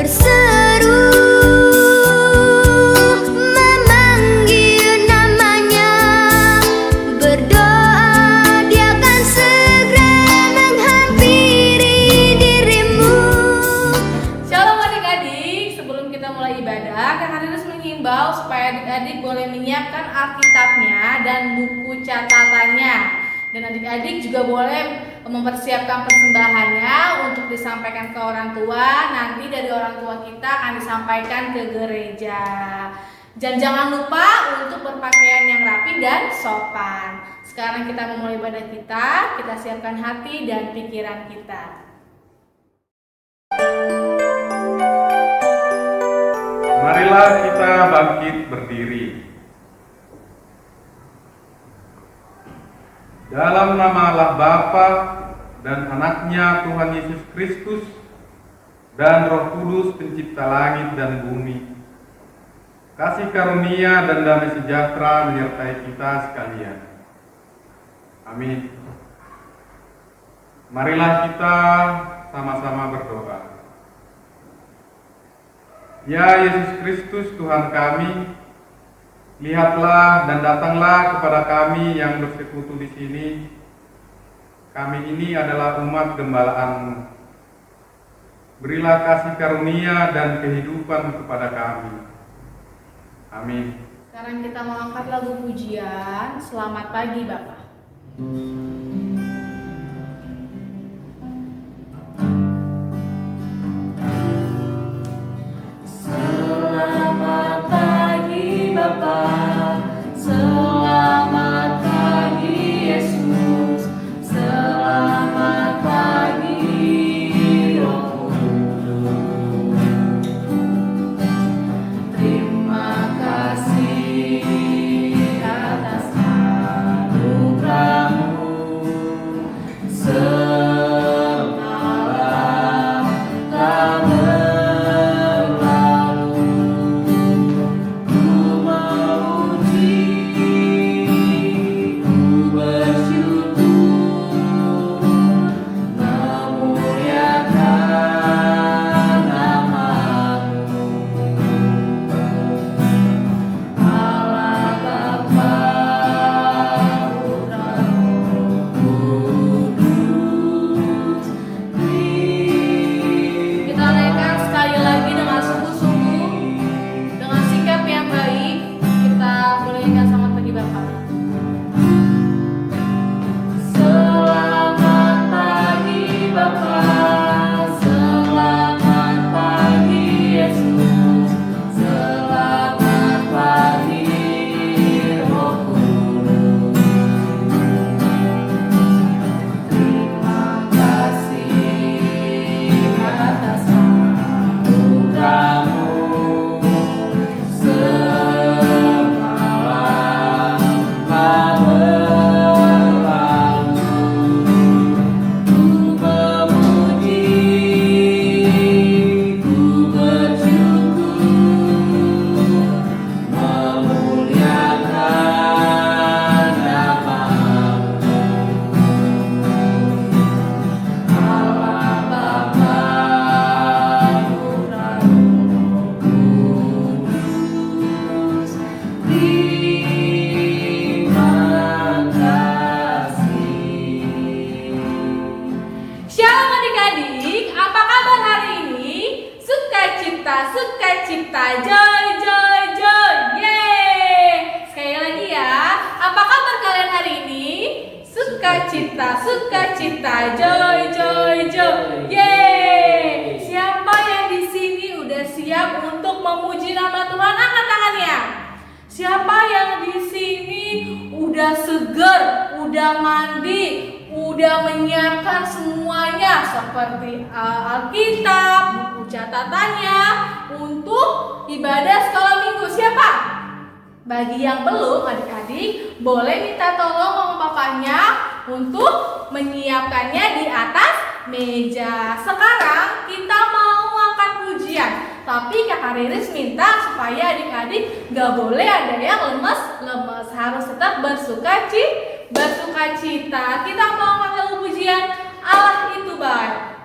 berseru memanggil namanya, berdoa Dia akan segera menghampiri dirimu. Shalom adik-adik, sebelum kita mulai ibadah, Kak Haris menghimbau supaya adik-adik boleh menyiapkan Alkitabnya dan buku catatannya. Dan adik-adik juga boleh mempersiapkan persembahannya untuk disampaikan ke orang tua. Nanti dari orang tua kita akan disampaikan ke gereja. Dan jangan lupa untuk berpakaian yang rapi dan sopan. Sekarang kita memulai ibadah kita siapkan hati dan pikiran kita. Marilah kita bangkit berdiri. Dalam nama Allah Bapa dan Anaknya Tuhan Yesus Kristus dan Roh Kudus pencipta langit dan bumi, kasih karunia dan damai sejahtera menyertai kita sekalian. Amin. Marilah kita sama-sama berdoa. Ya Yesus Kristus Tuhan kami, lihatlah dan datanglah kepada kami yang bersekutu di sini. Kami ini adalah umat gembala-Mu. Berilah kasih karunia dan kehidupan kepada kami. Amin. Sekarang kita mau angkat lagu pujian Selamat Pagi Bapak. Selamat pagi Bapa, selamat pagi Yesus, selamat pagi Roh Kudus. Terima kasih atas anugerah-Mu. Semalam telah berlalu, ku memuji, ku bersyukur, memuliakan nama-Mu. Allah Bapa, Putra, Roh Kudus. Kita naikkan sekali lagi dengan sungguh-sungguh, dengan sikap yang baik. Kita bolehkan selamat pagi Bapak. Selamat pagi Bapa, selamat pagi Yesus, selamat pagi Roh Kudus. Terima kasih atas anugerah-Mu. Semalam telah berlalu, ku memuji, ku bersyukur, memuliakan nama-Mu. Allah Bapa, Putra, Roh Kudus. Terima kasih. Shalom adik-adik, apa kabar hari ini? Sukacita, sukacita, joy, joy, joy, yeay! Sekali lagi ya, apa kabar kalian hari ini? Sukacita, sukacita, joy, joy, joy, yeay! Siapa yang di sini udah siap untuk memuji nama Tuhan? Angkat tangannya. Siapa yang di sini udah seger, udah mandi, udah menyiapkan semuanya seperti Alkitab, buku catatannya untuk ibadah sekolah minggu? Siapa? Bagi yang belum, adik-adik boleh minta tolong mama papanya untuk menyiapkannya di atas meja. Sekarang kita mau angkat pujian, tapi Kak Riris minta supaya adik-adik gak boleh ada yang lemes-lemes, harus tetap bersukacita. Kita mau angkat lagu pujian Allah itu baik.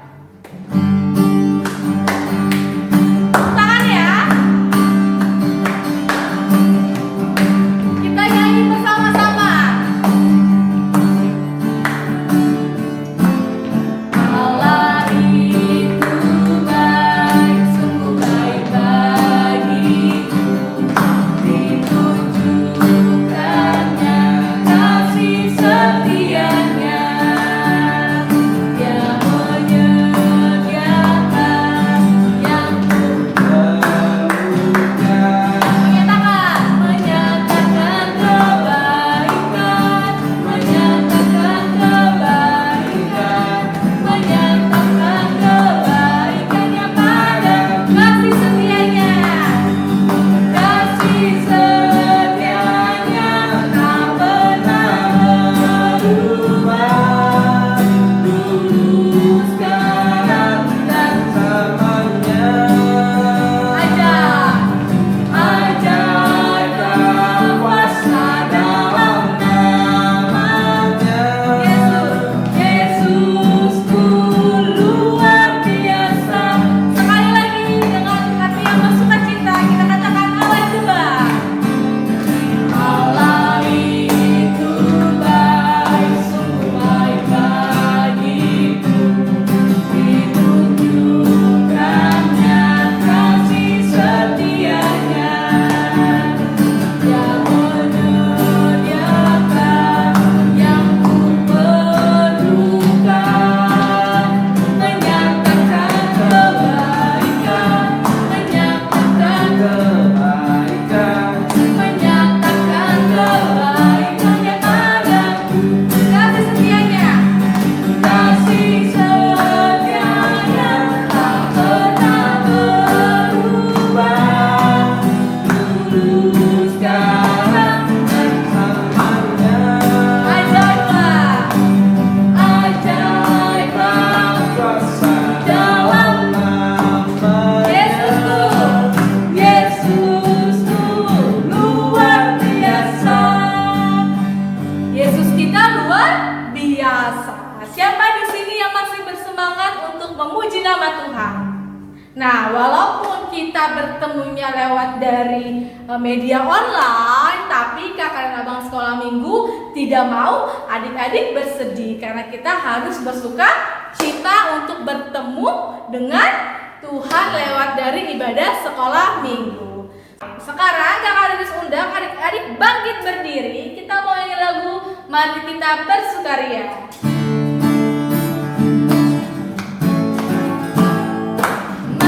Nah, walaupun kita bertemunya lewat dari media online, tapi kakak dan abang sekolah minggu tidak mau adik-adik bersedih karena kita harus bersuka cita untuk bertemu dengan Tuhan lewat dari ibadah sekolah minggu. Sekarang kakak Lilis undang adik-adik bangkit berdiri. Kita mau nyanyi lagu Mari Kita Bersukaria.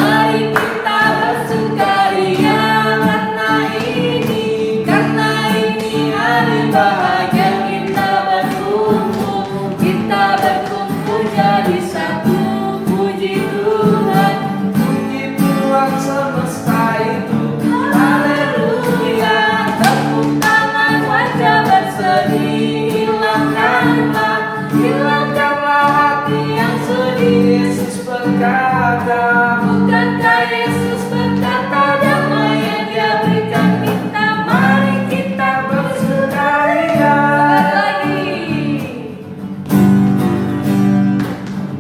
Mari kita bersukaria karena ini hari bahagia kita berkumpul jadi satu. Puji Tuhan, Puji Tuhan semesta itu. haleluya. Tepuk tangan, wajah bersedih, hilangkanlah hati yang sedih. Yesus berkata, Bukankah Yesus berkata damai yang Dia berikan kita? Mari kita bersukaria. lagi.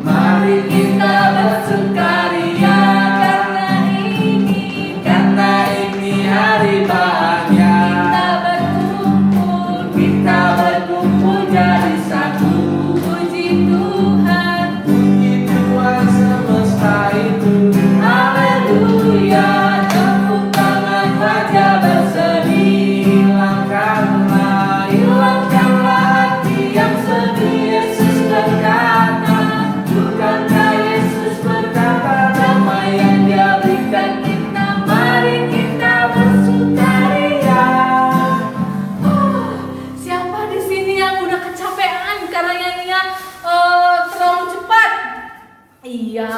Mari Kita bersukaria karena ini hari bahagia. kita berkumpul jadi satu. Puji Tuhan, Puji Tuhan semesta itu. haleluya. Tepuk tangan, wajah bersedih, hilangkanlah hati yang sedih. Yesus berkata, bukankah Yesus berkata damai yang Dia berikan kita? Mari kita bersukaria. Siapa di sini yang udah kecapean karena nyanyinya terlalu cepat? Iya,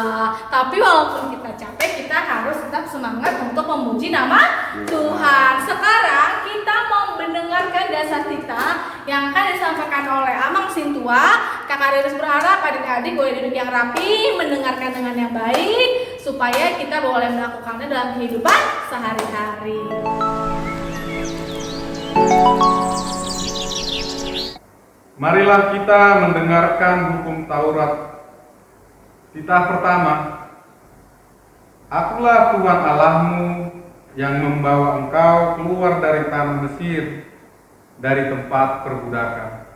tapi walaupun kita capek, kita harus tetap semangat untuk memuji nama Tuhan. Sekarang kita mau mendengarkan dasar kita yang akan disampaikan oleh Amang Sintua. Kakak Riris berharap adik-adik boleh duduk yang rapi, mendengarkan dengan yang baik, supaya kita boleh melakukannya dalam kehidupan sehari-hari. Marilah kita mendengarkan hukum Taurat. Titah pertama. Akulah Tuhan Allahmu yang membawa engkau keluar dari tanah Mesir, dari tempat perbudakan.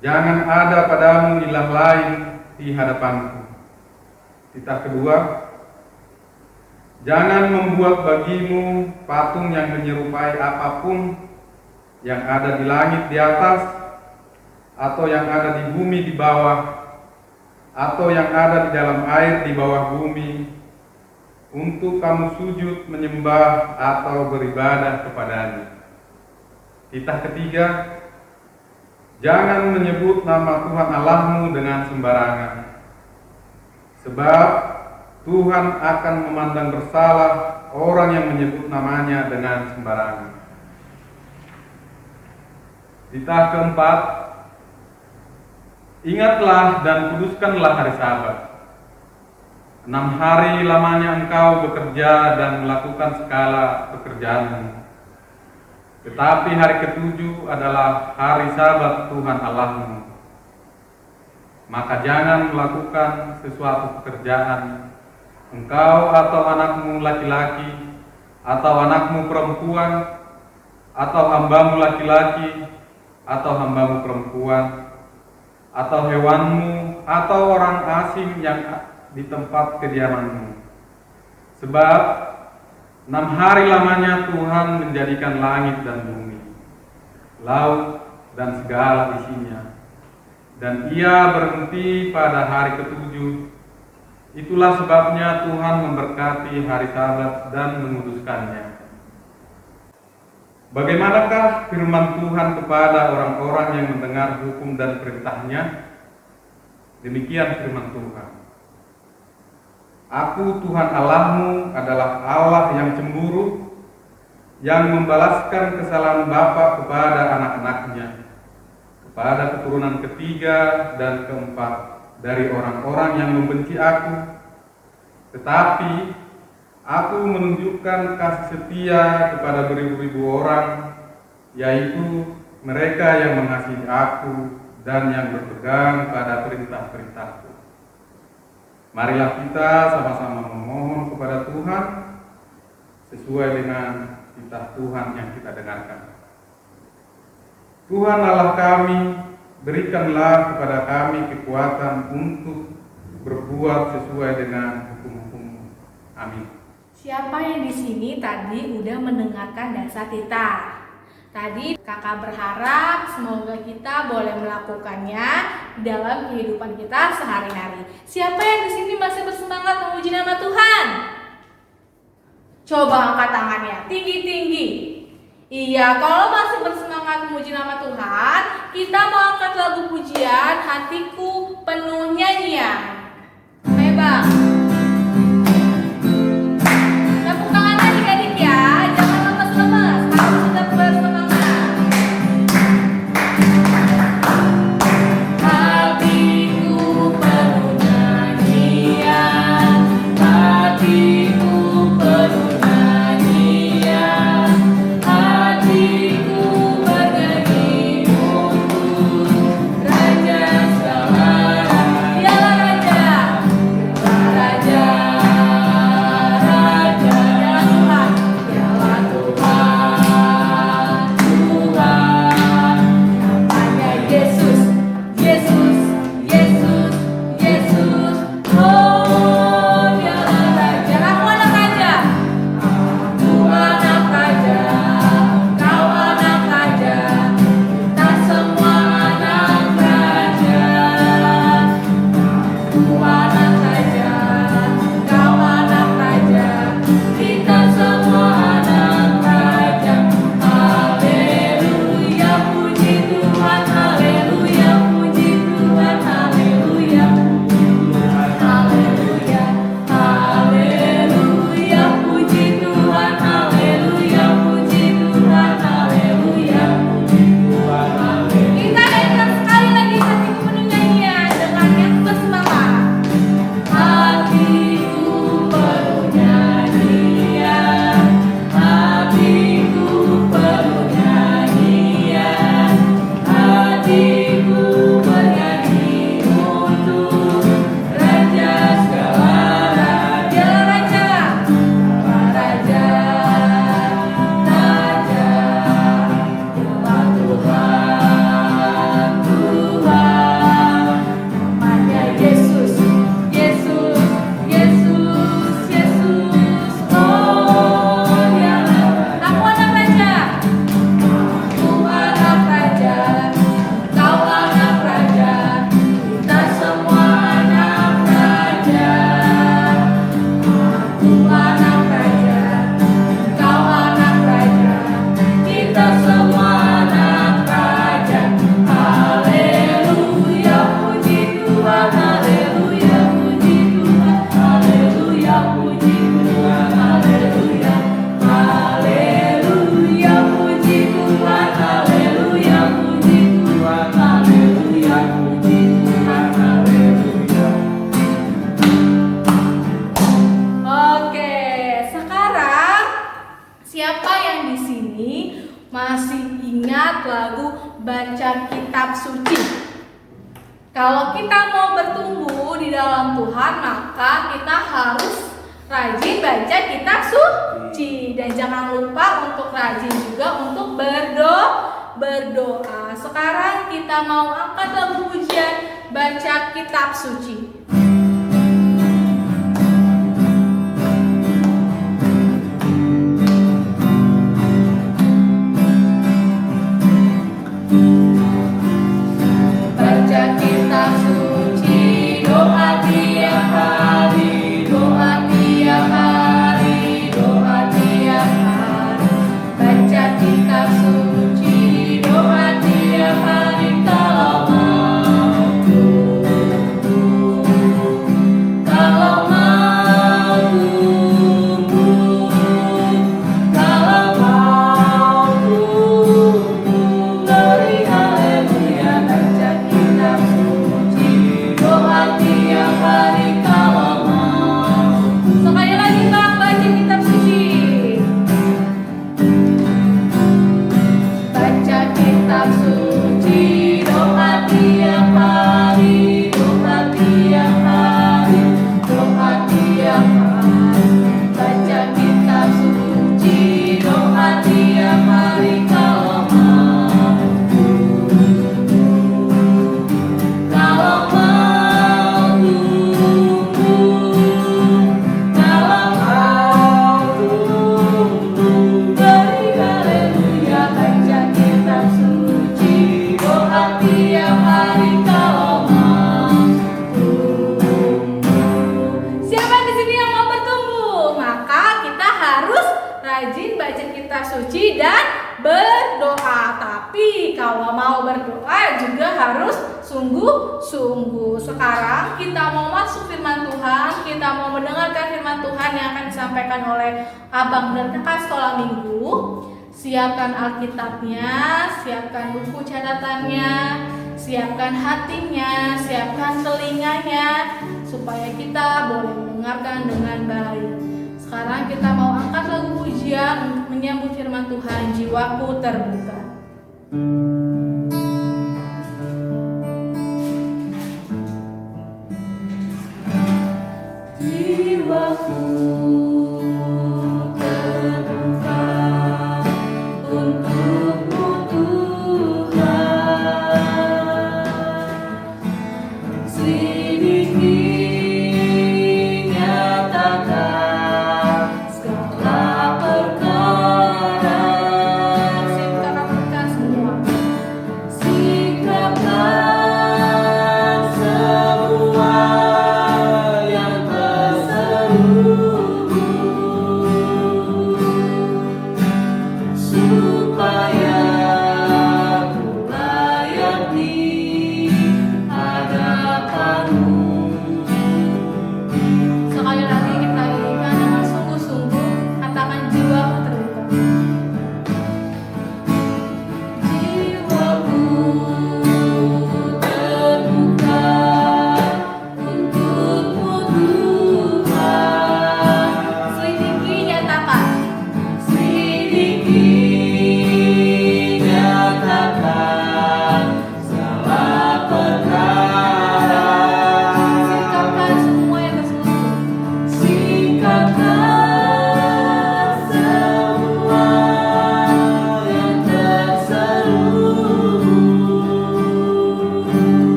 Jangan ada padamu ilah lain di hadapanku. Titah kedua. Jangan membuat bagimu patung yang menyerupai apapun yang ada di langit di atas, atau yang ada di bumi di bawah, atau yang ada di dalam air di bawah bumi, untuk kamu sujud menyembah atau beribadah kepadanya. Titah ketiga. Jangan menyebut nama Tuhan Allahmu dengan sembarangan, sebab Tuhan akan memandang bersalah orang yang menyebut namanya dengan sembarangan. Titah keempat. Ingatlah dan kuduskanlah hari Sabat. 6 hari lamanya engkau bekerja dan melakukan segala pekerjaanmu. Tetapi hari ke-7 adalah hari Sabat Tuhan Allahmu. Maka jangan melakukan sesuatu pekerjaan, engkau atau anakmu laki-laki, atau anakmu perempuan, atau hambamu laki-laki, atau hambamu perempuan, atau hewanmu, atau orang asing yang di tempat kediamanmu. Sebab 6 hari lamanya Tuhan menjadikan langit dan bumi, laut dan segala isinya, dan Ia berhenti pada hari ke-7. Itulah sebabnya Tuhan memberkati hari Sabat dan menguduskannya. Bagaimanakah firman Tuhan kepada orang-orang yang mendengar hukum dan perintahnya? Demikian firman Tuhan. Aku Tuhan Allahmu adalah Allah yang cemburu, yang membalaskan kesalahan bapa kepada anak-anaknya, kepada keturunan ketiga dan keempat dari orang-orang yang membenci aku. Tetapi aku menunjukkan kasih setia kepada beribu-ribu orang, yaitu mereka yang mengasihi aku dan yang berpegang pada perintah-perintahku. Marilah kita sama-sama memohon kepada Tuhan sesuai dengan titah Tuhan yang kita dengarkan. Tuhan Allah kami, berikanlah kepada kami kekuatan untuk berbuat sesuai dengan hukum-hukum. Amin. Siapa yang di sini tadi udah mendengarkan dasar titah? Tadi kakak berharap semoga kita boleh melakukannya dalam kehidupan kita sehari-hari. Siapa yang di sini masih bersemangat memuji nama Tuhan? Coba angkat tangannya tinggi-tinggi. Iya, kalau masih bersemangat memuji nama Tuhan, kita mau angkat lagu pujian Hatiku Penuh Nyanyian. Ayo bang. Tepuk tangan adik-adik ya, jangan lemes-lemes, harus tetap bersemangat. Hatiku penuh nyanyian, hatiku penuh nyanyian, hatiku bernyanyi untuk Raja segala raja, Raja, Raja, Dialah Tuhan, Tuhan, namanya Yesus, Yesus, Yesus, Yesus, oh Dialah Raja. Aku anak raja, aku anak raja, kau anak raja, kita semua anak raja. Aku anak raja, kau anak raja, kita semua anak raja. Haleluya, puji Tuhan, haleluya, puji Tuhan, haleluya, haleluya, haleluya, puji Tuhan, haleluya, puji Tuhan, haleluya, puji Tuhan, haleluya. Kita dengar sekali lagi hatiku penuh nyanyian dengan yang bersemangat. Hatiku penuh nyanyian, hatiku penuh nyanyian, hatiku bernyanyi untuk Raja segala raja, Raja, Raja, Raja, Dialah Tuhan, Tuhan, namanya Yesus, Yesus, Yesus, Yesus, oh Dialah. Aku anak raja, aku anak raja, kau anak raja, kita semua anak raja. Aku anak raja, kau anak raja, kita semua anak raja. Haleluya, puji Tuhan, haleluya, puji Tuhan, haleluya, puji Tuhan, haleluya, haleluya, puji Tuhan, haleluya, puji Tuhan, haleluya, puji Tuhan, haleluya. Oke, sekarang siapa yang di sini masih ingat lagu Baca Kitab Suci? Kalau kita mau bertumbuh di dalam Tuhan, maka kita harus rajin baca kitab suci. Dan jangan lupa untuk rajin juga untuk berdoa. Sekarang kita mau angkat lagu pujian Baca Kitab Suci. Baca kitab suci, doa tiap hari, doa tiap hari, doa tiap hari. Baca kitab suci, doa tiap hari, kalau mau tumbuh. rajin baca kitab suci dan berdoa. Tapi kalau mau berdoa juga harus sungguh-sungguh. Sekarang kita mau masuk firman Tuhan, kita mau mendengarkan firman Tuhan yang akan disampaikan oleh Abang dan Kakak sekolah minggu. Siapkan Alkitabnya, siapkan buku catatannya, siapkan hatinya, siapkan telinganya, supaya kita boleh mendengarkan dengan baik. Sekarang kita mau angkat lagu pujian untuk menyambut firman Tuhan, jiwaku terbuka. Jiwaku terbuka untukmu Tuhan, selidiki nyatakan segala perkara, Sikapkan semua. sikapkan semua yang terselubung, supaya ku layak di hadapanmu. Sekali lagi kita nyanyikan dengan sungguh-sungguh, katakan jiwaku terbuka. Jiwaku terbuka untukmu Tuhan, Selidiki, nyatakan. selidiki nyatakan segala perkara, Sikapkan semua yang terselubung. sikapkan semua yang terselubung,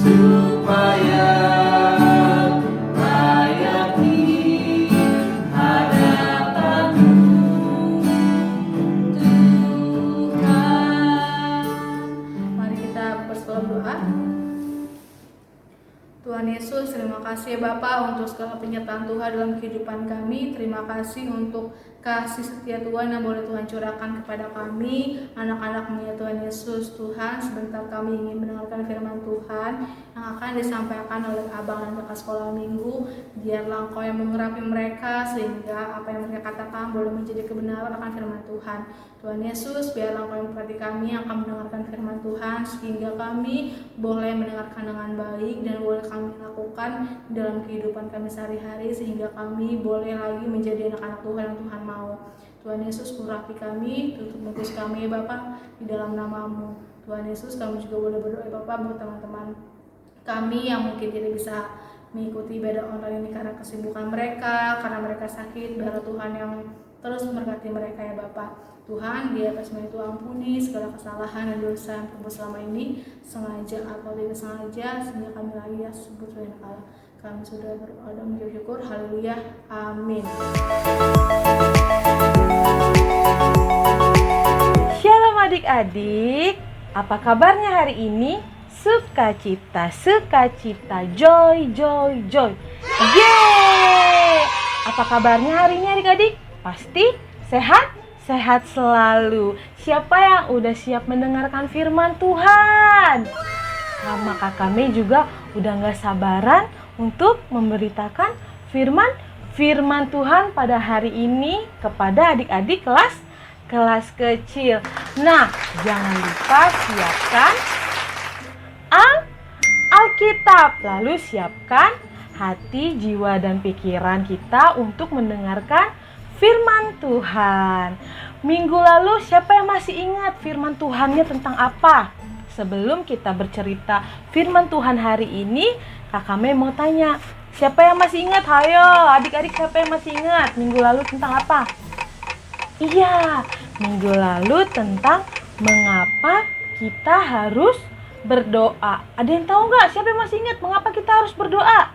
supaya ku layak di hadapanmu Tuhan. Mari kita bersama doa. Tuhan Yesus, terima kasih ya Bapa untuk segala penyertaan Tuhan dalam kehidupan kami. Terima kasih untuk kasih setia Tuhan yang boleh Tuhan curahkan kepada kami, anak-anakmu ya Tuhan Yesus. Tuhan, sebentar kami ingin mendengarkan firman Tuhan yang akan disampaikan oleh Abang dan Kakak sekolah minggu. Biarlah Engkau yang mengurapi mereka, sehingga apa yang mereka katakan boleh menjadi kebenaran akan firman Tuhan. Tuhan Yesus, biarlah Engkau yang memberkati kami yang akan mendengarkan firman Tuhan, sehingga kami boleh mendengarkan dengan baik dan boleh kami lakukan dalam kehidupan kami sehari-hari, sehingga kami boleh lagi menjadi anak-anak Tuhan yang Tuhan mau. Tuhan Yesus, urapi kami, tutup mulut kami ya Bapa, di dalam nama-Mu. Tuhan Yesus, kami juga boleh berdoa ya Bapa buat teman-teman kami yang mungkin tidak bisa mengikuti ibadah online ini karena kesibukan mereka, karena mereka sakit. Biarlah Tuhan yang terus memberkati mereka ya Bapa. Tuhan, di atas semua itu ampuni segala kesalahan dan dosa yang kami selama ini, sengaja atau tidak sengaja, sehingga kami lagi ya sebut dengan Allah. Kami sudah berdoa dan mengucap syukur. Haleluya. Amin. Shalom adik-adik, apa kabarnya hari ini? Sukacita, sukacita, joy, joy, joy. Yeay! Apa kabarnya hari ini adik-adik? Pasti sehat? Sehat selalu. Siapa yang udah siap mendengarkan firman Tuhan? Sama Kakak Mei juga udah gak sabaran untuk memberitakan firman Tuhan pada hari ini kepada adik-adik kelas kecil. Nah, jangan lupa siapkan Alkitab, lalu siapkan hati, jiwa, dan pikiran kita untuk mendengarkan firman Tuhan. Minggu lalu siapa yang masih ingat firman Tuhannya tentang apa? Sebelum kita bercerita firman Tuhan hari ini, Kakak Mei mau tanya, siapa yang masih ingat? Hayo, adik-adik, siapa yang masih ingat minggu lalu tentang apa? Iya, minggu lalu tentang mengapa kita harus berdoa. Ada yang tahu nggak? Siapa yang masih ingat mengapa kita harus berdoa?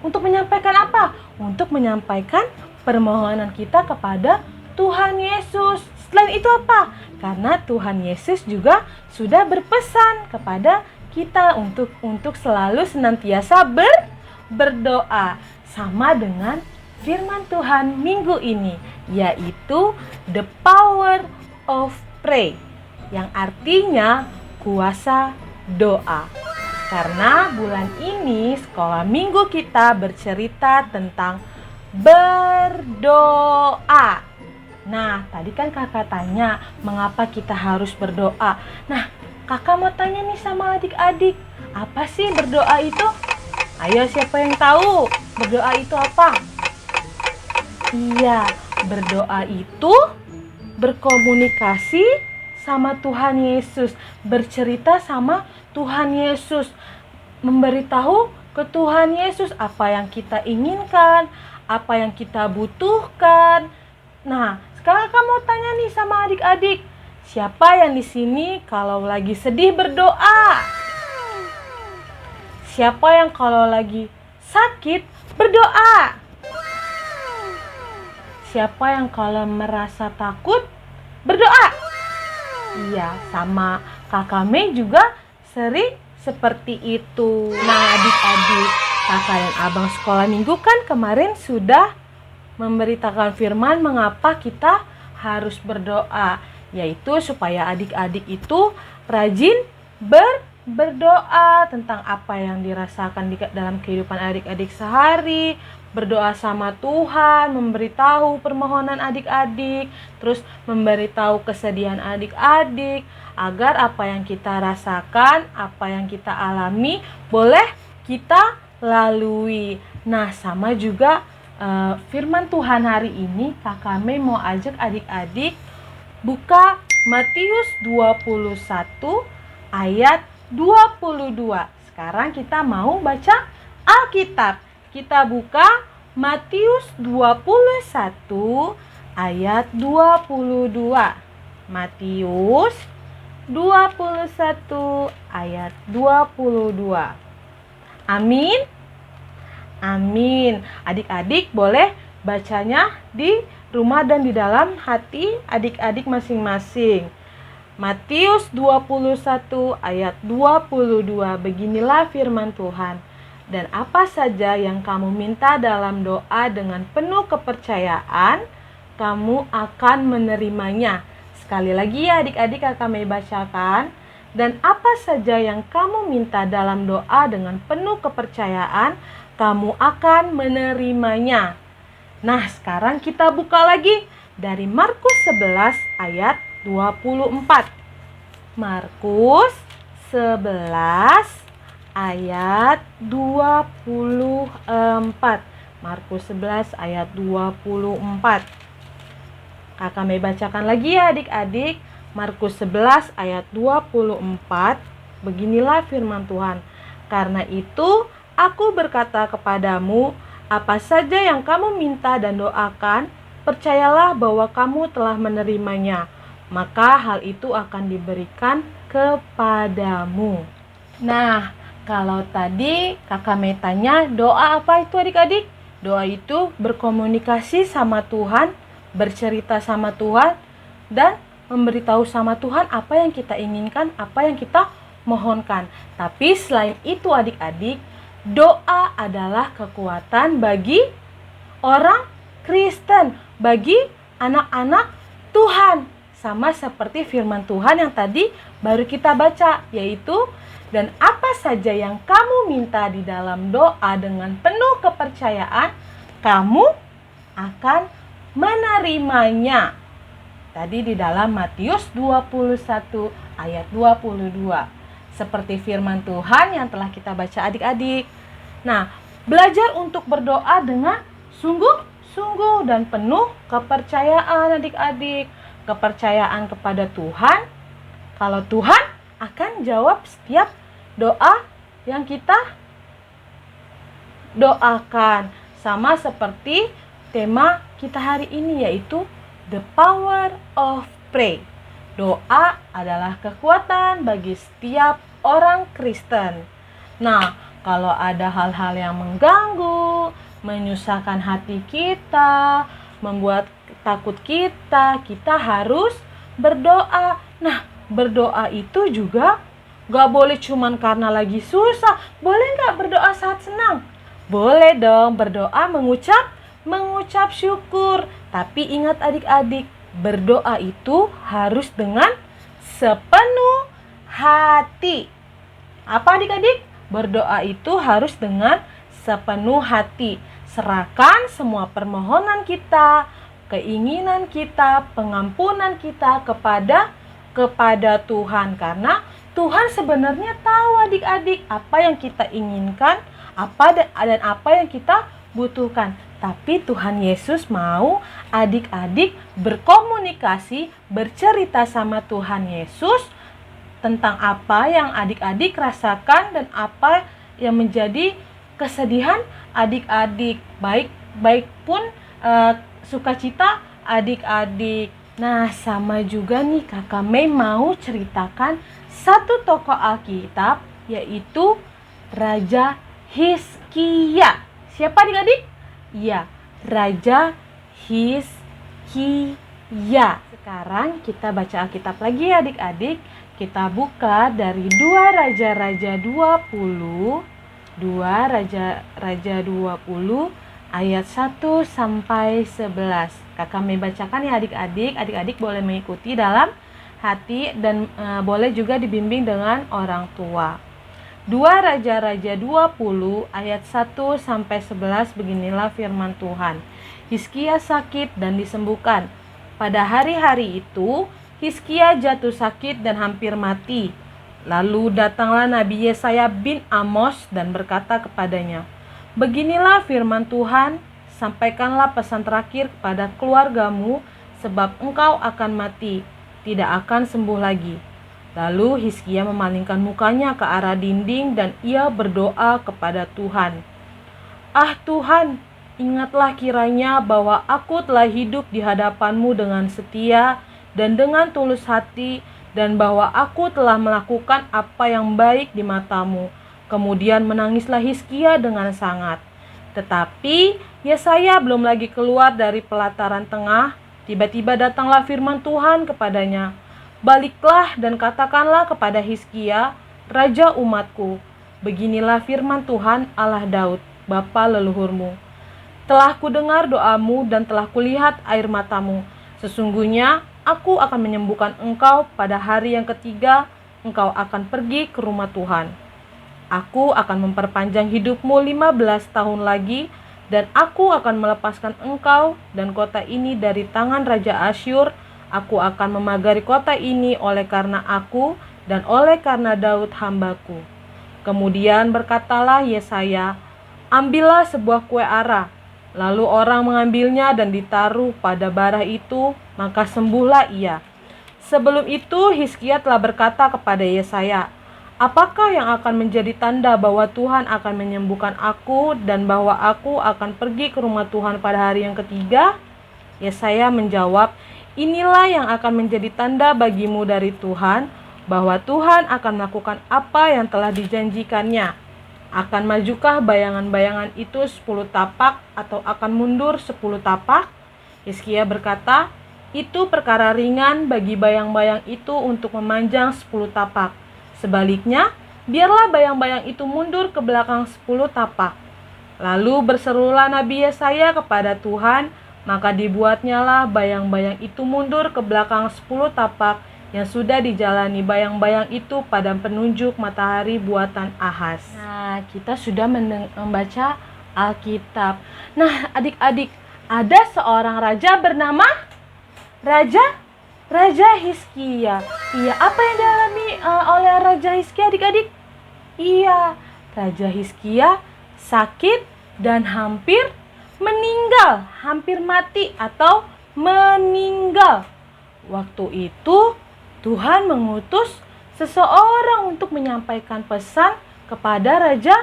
Untuk menyampaikan apa? Untuk menyampaikan permohonan kita kepada Tuhan Yesus. Selain itu apa? Karena Tuhan Yesus juga sudah berpesan kepada kita untuk selalu senantiasa berdoa. Sama dengan firman Tuhan minggu ini, yaitu The Power of Pray, yang artinya kuasa doa. Karena bulan ini sekolah minggu kita bercerita tentang berdoa. Nah, tadi kan kakak tanya mengapa kita harus berdoa. Nah, kakak mau tanya nih sama adik-adik, apa sih berdoa itu? Ayo, siapa yang tahu berdoa itu apa? Iya, berdoa itu berkomunikasi sama Tuhan Yesus, bercerita sama Tuhan Yesus, memberitahu ke Tuhan Yesus apa yang kita inginkan, apa yang kita butuhkan. Nah, sekarang kamu mau tanya nih sama adik-adik, siapa yang di sini kalau lagi sedih berdoa? Siapa yang kalau lagi sakit berdoa? Siapa yang kalau merasa takut berdoa? Iya, sama kakak Mei juga sering seperti itu. Nah, adik-adik, kakak dan abang sekolah minggu kan kemarin sudah memberitakan firman mengapa kita harus berdoa, yaitu supaya adik-adik itu rajin berdoa tentang apa yang dirasakan dalam kehidupan adik-adik sehari, berdoa sama Tuhan, memberitahu permohonan adik-adik, terus memberitahu kesedihan adik-adik, agar apa yang kita rasakan, apa yang kita alami, boleh kita lalui. Nah, sama juga firman Tuhan hari ini, kakak Mei mau ajak adik-adik buka Matius 21 ayat 22. Sekarang kita mau baca Alkitab. Kita buka Matius 21 ayat 22. Matius 21 ayat 22. Amin. Amin. Adik-adik boleh bacanya di rumah dan di dalam hati adik-adik masing-masing. Matius 21 ayat 22, beginilah firman Tuhan. Dan apa saja yang kamu minta dalam doa dengan penuh kepercayaan, kamu akan menerimanya. Sekali lagi ya adik-adik, kakak Mei bacakan. Dan apa saja yang kamu minta dalam doa dengan penuh kepercayaan, kamu akan menerimanya. Nah, sekarang kita buka lagi dari Markus 11 ayat 24. Markus 11 ayat 24. Markus 11 ayat 24. Kakak Mei bacakan lagi ya adik-adik. Markus 11 ayat 24. Beginilah firman Tuhan. Karena itu aku berkata kepadamu, apa saja yang kamu minta dan doakan, percayalah bahwa kamu telah menerimanya, maka hal itu akan diberikan kepadamu. Nah, kalau tadi kakak Mei tanya, doa apa itu adik-adik? Doa itu berkomunikasi sama Tuhan, bercerita sama Tuhan, dan memberitahu sama Tuhan apa yang kita inginkan, apa yang kita mohonkan. Tapi selain itu adik-adik, doa adalah kekuatan bagi orang Kristen, bagi anak-anak Tuhan. Sama seperti firman Tuhan yang tadi baru kita baca, yaitu dan apa saja yang kamu minta di dalam doa dengan penuh kepercayaan, kamu akan menerimanya. Tadi di dalam Matius 21 ayat 22. Seperti firman Tuhan yang telah kita baca adik-adik. Nah, belajar untuk berdoa dengan sungguh-sungguh dan penuh kepercayaan adik-adik. Kepercayaan kepada Tuhan. Kalau Tuhan akan jawab setiap doa yang kita doakan. Sama seperti tema kita hari ini, yaitu The Power of Pray. Doa adalah kekuatan bagi setiap orang Kristen. Nah, kalau ada hal-hal yang mengganggu, menyusahkan hati kita, membuat takut kita harus berdoa. Nah, berdoa itu juga gak boleh cuman karena lagi susah. Boleh gak berdoa saat senang? Boleh dong, berdoa mengucap mengucap syukur. Tapi ingat adik-adik, berdoa itu harus dengan sepenuh hati. Apa adik-adik? Berdoa itu harus dengan sepenuh hati. Serahkan semua permohonan kita, keinginan kita, pengampunan kita kepada Tuhan. Karena Tuhan sebenarnya tahu adik-adik apa yang kita inginkan, dan apa yang kita butuhkan. Tapi Tuhan Yesus mau adik-adik berkomunikasi, bercerita sama Tuhan Yesus tentang apa yang adik-adik rasakan dan apa yang menjadi kesedihan adik-adik, baik pun sukacita adik-adik. Nah, sama juga nih Kakak Mei mau ceritakan satu tokoh Alkitab, yaitu Raja Hizkia. Siapa adik-adik? Iya, Raja Hizkia. Sekarang kita baca Alkitab lagi ya adik-adik. Kita buka dari 2 Raja-Raja 20, 2 Raja-Raja 20 ayat 1 sampai 11. Kakak Mei bacakan ya adik-adik. Adik-adik boleh mengikuti dalam hati dan boleh juga dibimbing dengan orang tua. 2 Raja-Raja 20 ayat 1 sampai 11, beginilah firman Tuhan. Hizkia sakit dan disembuhkan. Pada hari-hari itu Hizkia jatuh sakit dan hampir mati. Lalu datanglah Nabi Yesaya bin Amos dan berkata kepadanya, "Beginilah firman Tuhan, sampaikanlah pesan terakhir kepada keluargamu, sebab engkau akan mati, tidak akan sembuh lagi." Lalu Hizkia memalingkan mukanya ke arah dinding dan ia berdoa kepada Tuhan. "Ah Tuhan, ingatlah kiranya bahwa aku telah hidup di hadapan-Mu dengan setia dan dengan tulus hati, dan bahwa aku telah melakukan apa yang baik di mata-Mu." Kemudian menangislah Hizkia dengan sangat. Tetapi Yesaya belum lagi keluar dari pelataran tengah, tiba-tiba datanglah firman Tuhan kepadanya, "Baliklah dan katakanlah kepada Hizkia, raja umatku, beginilah firman Tuhan Allah Daud, bapa leluhurmu. Telah kudengar doamu dan telah kulihat air matamu. Sesungguhnya aku akan menyembuhkan engkau pada hari yang ketiga, engkau akan pergi ke rumah Tuhan. Aku akan memperpanjang hidupmu 15 tahun lagi, dan aku akan melepaskan engkau dan kota ini dari tangan Raja Asyur. Aku akan memagari kota ini oleh karena aku dan oleh karena Daud hambaku." Kemudian berkatalah Yesaya, "Ambillah sebuah kue ara." Lalu orang mengambilnya dan ditaruh pada bara itu, maka sembuhlah ia. Sebelum itu Hizkia telah berkata kepada Yesaya, "Apakah yang akan menjadi tanda bahwa Tuhan akan menyembuhkan aku dan bahwa aku akan pergi ke rumah Tuhan pada hari yang ketiga?" Yesaya menjawab, "Inilah yang akan menjadi tanda bagimu dari Tuhan, bahwa Tuhan akan melakukan apa yang telah dijanjikannya. Akan majukah bayangan-bayangan itu 10 tapak atau akan mundur 10 tapak?" Hizkia berkata, "Itu perkara ringan bagi bayang-bayang itu untuk memanjang 10 tapak. Sebaliknya, biarlah bayang-bayang itu mundur ke belakang 10 tapak." Lalu berserulah Nabi Yesaya kepada Tuhan, maka dibuatnyalah bayang-bayang itu mundur ke belakang 10 tapak yang sudah dijalani bayang-bayang itu pada penunjuk matahari buatan Ahaz. Nah, kita sudah membaca Alkitab. Nah, adik-adik, ada seorang raja bernama Raja Hizkia. Iya, apa yang dialami oleh Raja Hizkia adik-adik? Iya, Raja Hizkia sakit dan hampir meninggal, hampir mati atau meninggal. Waktu itu Tuhan mengutus seseorang untuk menyampaikan pesan kepada Raja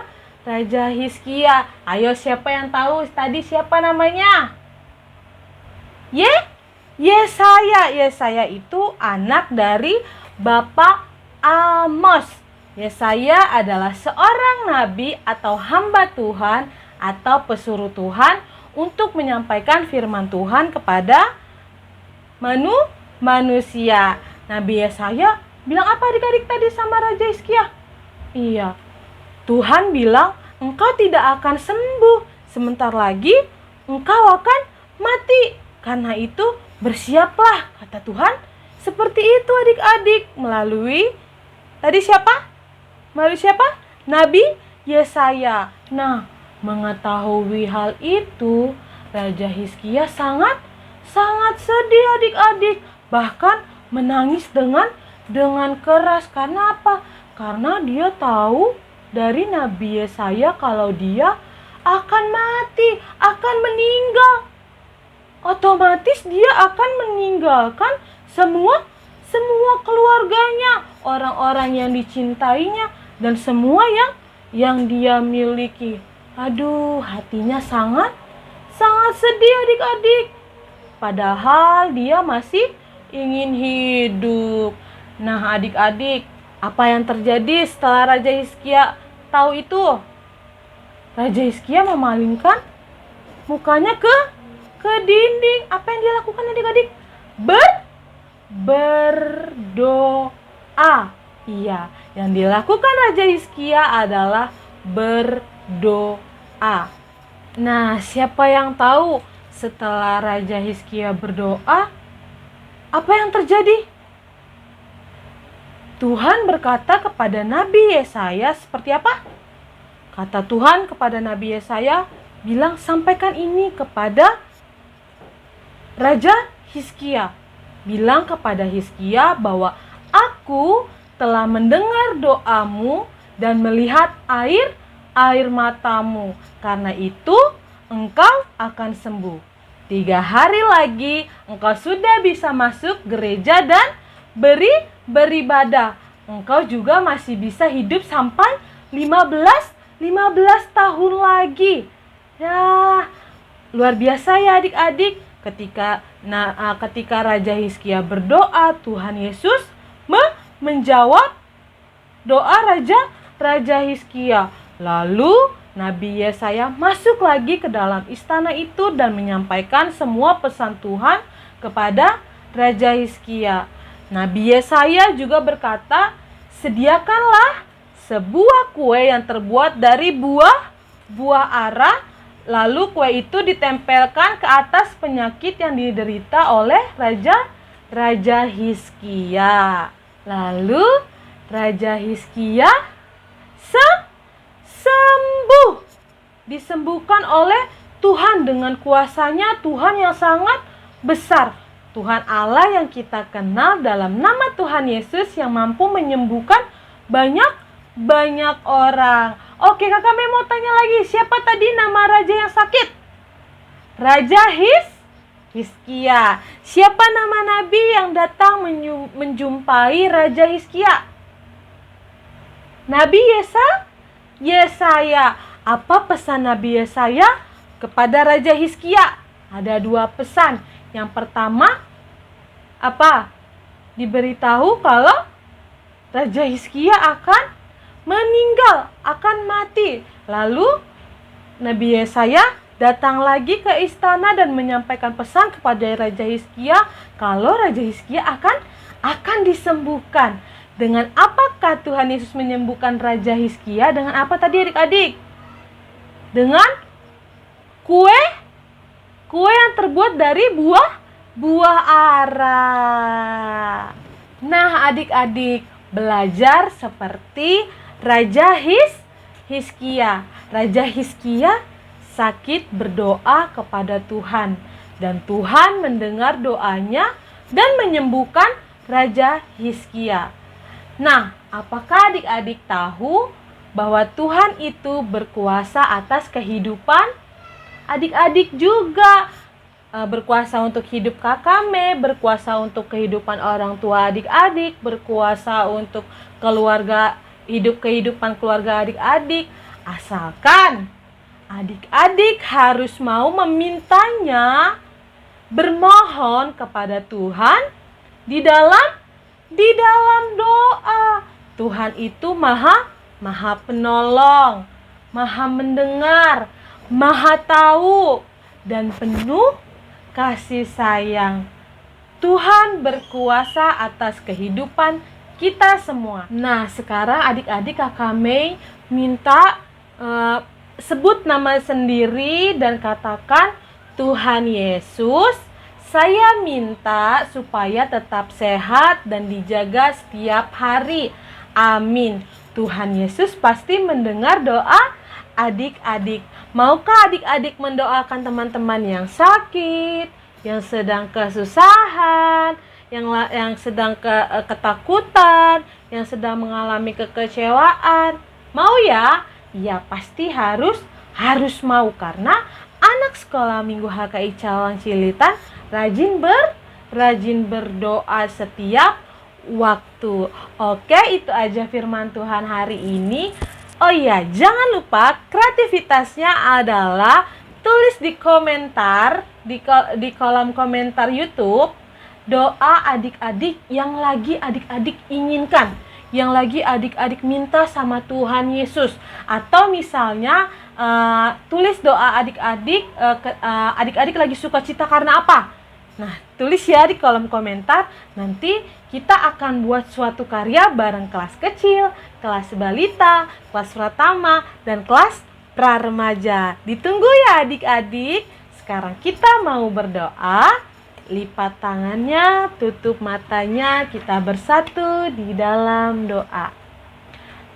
Hizkia. Ayo, siapa yang tahu tadi siapa namanya? Yesaya. Yesaya itu anak dari Bapak Amos. Yesaya adalah seorang nabi atau hamba Tuhan atau pesuruh Tuhan untuk menyampaikan firman Tuhan kepada manusia. Nabi Yesaya bilang apa adik-adik tadi sama Raja Hizkia? Iya, Tuhan bilang engkau tidak akan sembuh. Sebentar lagi engkau akan mati. Karena itu bersiaplah, kata Tuhan. Seperti itu adik-adik, melalui tadi siapa? Melalui siapa? Nabi Yesaya. Nah, mengetahui hal itu, Raja Hizkia sangat sedih adik-adik. Bahkan menangis dengan keras. Karena apa? Karena dia tahu dari Nabi Yesaya kalau dia akan mati, akan meninggal. Otomatis dia akan meninggalkan semua keluarganya, orang-orang yang dicintainya, dan semua yang dia miliki. Aduh, hatinya sangat sedih adik-adik. Padahal dia masih ingin hidup. Nah adik-adik, apa yang terjadi setelah Raja Hizkia tahu itu? Raja Hizkia memalingkan mukanya ke dinding. Apa yang dia lakukan adik-adik? Berdoa. Iya, yang dilakukan Raja Hizkia adalah berdoa. Nah, siapa yang tahu setelah Raja Hizkia berdoa, apa yang terjadi? Tuhan berkata kepada Nabi Yesaya seperti apa? Kata Tuhan kepada Nabi Yesaya, bilang sampaikan ini kepada Raja Hizkia. Bilang kepada Hizkia bahwa aku telah mendengar doamu dan melihat air matamu. Karena itu engkau akan sembuh. 3 hari lagi engkau sudah bisa masuk gereja dan beribadah. Engkau juga masih bisa hidup sampai 15 tahun lagi. Ya, luar biasa ya adik-adik. Ketika Raja Hizkia berdoa, Tuhan Yesus menjawab doa Raja Hizkia. Lalu Nabi Yesaya masuk lagi ke dalam istana itu dan menyampaikan semua pesan Tuhan kepada Raja Hizkia. Nabi Yesaya juga berkata, sediakanlah sebuah kue yang terbuat dari buah ara, lalu kue itu ditempelkan ke atas penyakit yang diderita oleh Raja Hizkia. Lalu Raja Hizkia sembuh, disembuhkan oleh Tuhan dengan kuasanya Tuhan yang sangat besar. Tuhan Allah yang kita kenal dalam nama Tuhan Yesus yang mampu menyembuhkan banyak orang. Oke, Kakak Mei mau tanya lagi, siapa tadi nama raja yang sakit? Raja Hizkia. Siapa nama nabi yang datang menjumpai Raja Hizkia? Nabi Yesaya. Apa pesan Nabi Yesaya kepada Raja Hizkia? Ada 2 pesan. Yang pertama, apa? Diberitahu kalau Raja Hizkia akan meninggal, akan mati. Lalu Nabi Yesaya datang lagi ke istana dan menyampaikan pesan kepada Raja Hizkia kalau Raja Hizkia akan disembuhkan. Dengan apakah Tuhan Yesus menyembuhkan Raja Hizkia? Dengan apa tadi adik-adik? Dengan kue yang terbuat dari buah ara. Nah adik-adik, belajar seperti Raja Hizkia. Raja Hizkia sakit berdoa kepada Tuhan. Dan Tuhan mendengar doanya dan menyembuhkan Raja Hizkia. Nah, apakah adik-adik tahu bahwa Tuhan itu berkuasa atas kehidupan adik-adik juga? Berkuasa untuk hidup Kakak Mei, berkuasa untuk kehidupan orang tua adik-adik, berkuasa untuk kehidupan keluarga adik-adik. Asalkan adik-adik harus mau memintanya, bermohon kepada Tuhan di dalam doa. Tuhan itu maha penolong, maha mendengar, maha tahu, dan penuh kasih sayang. Tuhan berkuasa atas kehidupan kita semua. Nah, sekarang adik-adik Kakak Mei minta sebut nama sendiri dan katakan Tuhan Yesus, saya minta supaya tetap sehat dan dijaga setiap hari. Amin. Tuhan Yesus pasti mendengar doa adik-adik. Maukah adik-adik mendoakan teman-teman yang sakit, yang sedang kesusahan, yang sedang ketakutan, yang sedang mengalami kekecewaan? Mau ya? Ya pasti harus mau, karena anak sekolah Minggu HKI Cawang Cilitan rajin berdoa setiap waktu. Oke, itu aja firman Tuhan hari ini. Oh iya, jangan lupa kreativitasnya adalah tulis di komentar, di kolom komentar YouTube, doa adik-adik yang lagi adik-adik inginkan, yang lagi adik-adik minta sama Tuhan Yesus. Atau misalnya tulis doa adik-adik, adik-adik lagi sukacita karena apa? Nah, tulis ya di kolom komentar. Nanti kita akan buat suatu karya bareng kelas kecil, kelas balita, kelas pratama, dan kelas pra-remaja. Ditunggu ya adik-adik. Sekarang kita mau berdoa. Lipat tangannya, tutup matanya, kita bersatu di dalam doa.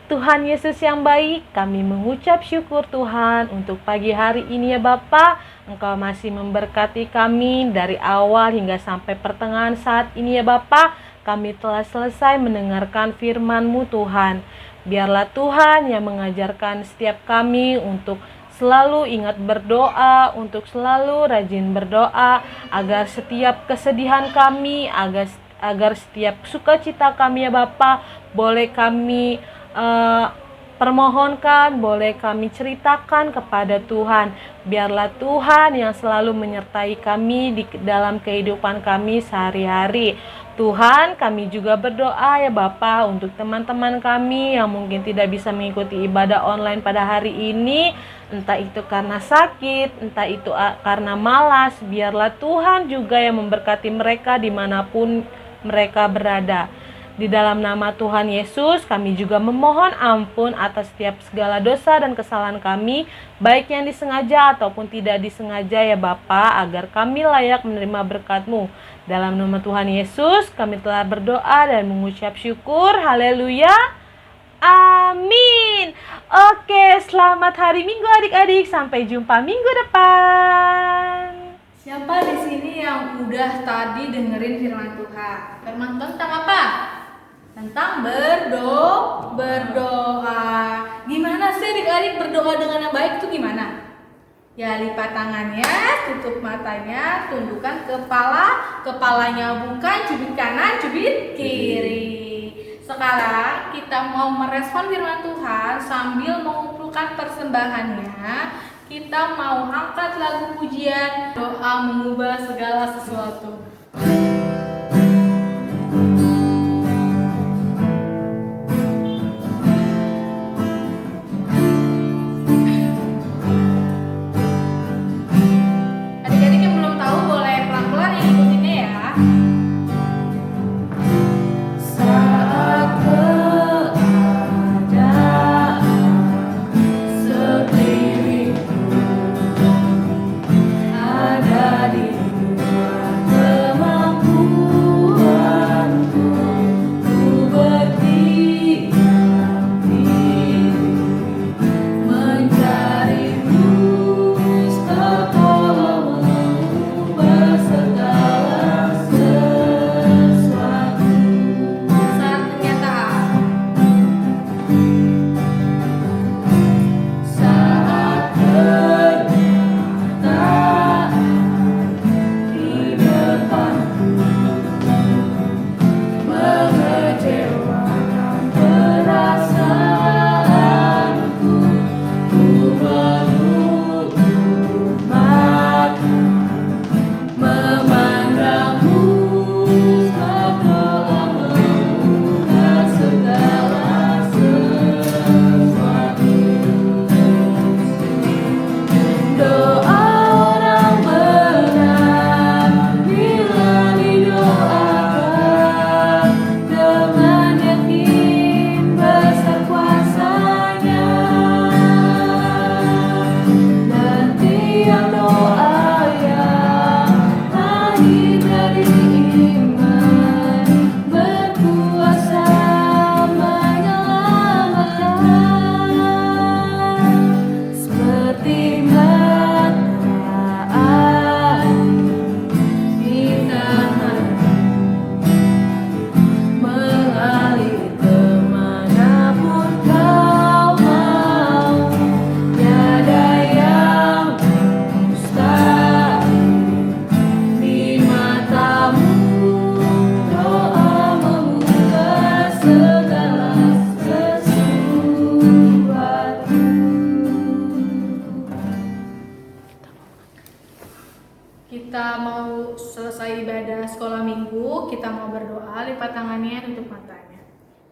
Tuhan Yesus yang baik, kami mengucap syukur Tuhan untuk pagi hari ini ya Bapa. Engkau masih memberkati kami dari awal hingga sampai pertengahan saat ini ya Bapa. Kami telah selesai mendengarkan firman-Mu Tuhan. Biarlah Tuhan yang mengajarkan setiap kami untuk selalu ingat berdoa, untuk selalu rajin berdoa, agar setiap kesedihan kami, agar setiap sukacita kami ya Bapa, boleh kami permohonkan, boleh kami ceritakan kepada Tuhan. Biarlah Tuhan yang selalu menyertai kami di dalam kehidupan kami sehari-hari. Tuhan, kami juga berdoa ya Bapa untuk teman-teman kami yang mungkin tidak bisa mengikuti ibadah online pada hari ini, entah itu karena sakit, entah itu karena malas. Biarlah Tuhan juga yang memberkati mereka dimanapun mereka berada. Di dalam nama Tuhan Yesus, kami juga memohon ampun atas setiap segala dosa dan kesalahan kami, baik yang disengaja ataupun tidak disengaja ya Bapa, agar kami layak menerima berkat-Mu. Dalam nama Tuhan Yesus, kami telah berdoa dan mengucap syukur. Haleluya. Amin. Oke, selamat hari Minggu adik-adik. Sampai jumpa minggu depan. Siapa di sini yang udah tadi dengerin firman Tuhan? Firman Tuhan tentang apa? Tentang berdoa. Gimana sih adik-adik berdoa dengan yang baik itu gimana? Ya, lipat tangannya, tutup matanya, tundukkan kepalanya bukan, cubit kanan, cubit kiri. Sekarang kita mau merespon firman Tuhan sambil mengumpulkan persembahannya. Kita mau angkat lagu pujian, doa mengubah segala sesuatu. Adik-adik yang belum tahu boleh pelan-pelan yang ikutinnya ya. Saat keadaan sekelilingku ada di luar Kita mau selesai ibadah sekolah minggu, kita mau berdoa, lipat tangannya, tutup matanya.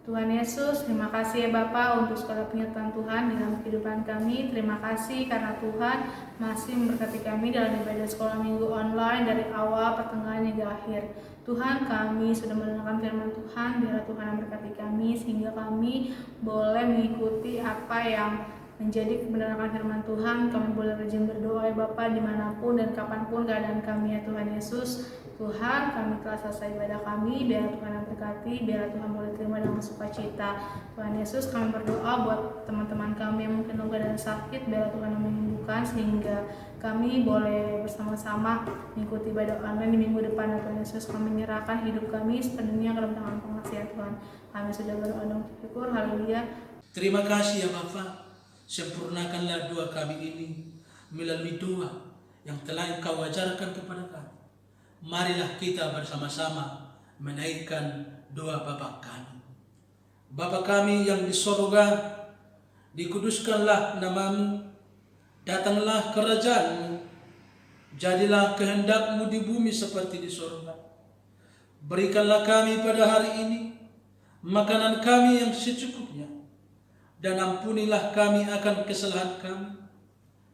Tuhan Yesus, terima kasih ya Bapa untuk segala penyertaan Tuhan dalam kehidupan kami. Terima kasih karena Tuhan masih memberkati kami dalam ibadah sekolah minggu online dari awal, pertengahan hingga akhir. Tuhan, kami sudah mendengarkan firman Tuhan, biarlah Tuhan memberkati kami sehingga kami boleh mengikuti apa yang menjadi kebenaran firman Tuhan. Kami boleh rajin berdoa ya Bapa dimanapun dan kapanpun keadaan kami ya Tuhan Yesus. Tuhan, kami telah selesai ibadah kami, biar Tuhan yang berkati, biar Tuhan boleh terima dengan sukacita. Tuhan Yesus, kami berdoa buat teman-teman kami yang mungkin dalam keadaan sakit, biar Tuhan yang menyembuhkan sehingga kami boleh bersama-sama mengikuti ibadah online di minggu depan. Tuhan Yesus, kami menyerahkan hidup kami sepenuhnya ke dalam tangan pengasih Tuhan. Kami sudah berdoa dan bersyukur, haleluya. Terima kasih ya Bapa. Sempurnakanlah doa kami ini melalui doa yang telah Engkau ajarkan kepada kami. Marilah kita bersama-sama menaikkan doa Bapa kami. Bapa kami yang di sorga, dikuduskanlah namamu, datanglah kerajaan-Mu, jadilah kehendak-Mu di bumi seperti di sorga. Berikanlah kami pada hari ini makanan kami yang secukupnya, dan ampunilah kami akan kesalahan kami,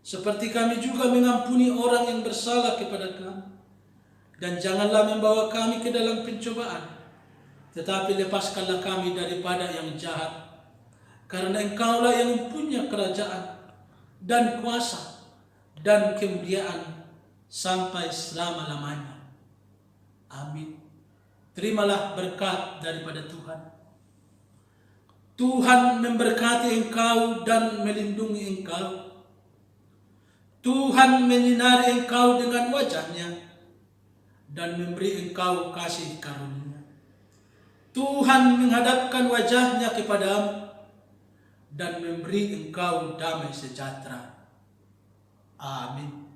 seperti kami juga mengampuni orang yang bersalah kepada kami. Dan janganlah membawa kami ke dalam pencobaan, tetapi lepaskanlah kami daripada yang jahat. Karena Engkaulah yang mempunyai kerajaan dan kuasa dan kemuliaan sampai selama-lamanya. Amin. Terimalah berkat daripada Tuhan. Tuhan memberkati engkau dan melindungi engkau. Tuhan menyinari engkau dengan wajah-Nya dan memberi engkau kasih karunia. Tuhan menghadapkan wajah-Nya kepadamu dan memberi engkau damai sejahtera. Amin.